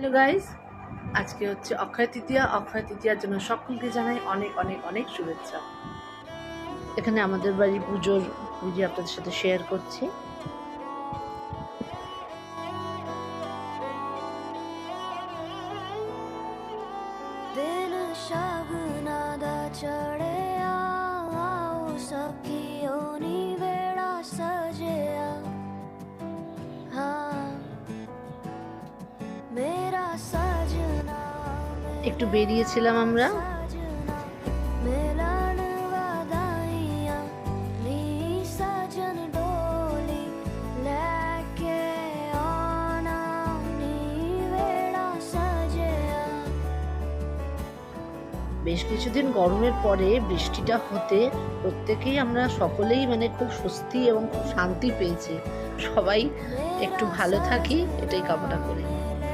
Hello guys, আজকে হচ্ছে অক্ষয় তৃতীয়া। অক্ষয় তৃতীয়ার জন্য সকলকে জানাই অনেক অনেক অনেক শুভেচ্ছা। এখানে আমাদের বাড়ির পুজোর ভিডিও আপনাদের সাথে শেয়ার করছি। दिन शगुनादा चढ़िया आओ सखियों नी बेड़ा सजिया हाँ मेरा सजना একটু বেরিয়েছিলাম আমরা। सजना मिलन वादाइयां नी सजन डोली लेके आना नी बेड़ा सजिया। বেশ কিছুদিন গরমের পরে বৃষ্টিটা হতে প্রত্যেকেই আমরা সকলেই খুব স্বস্তি এবং খুব শান্তি পেয়েছি। সবাই একটু ভালো থাকি, এটাই কামনা করি।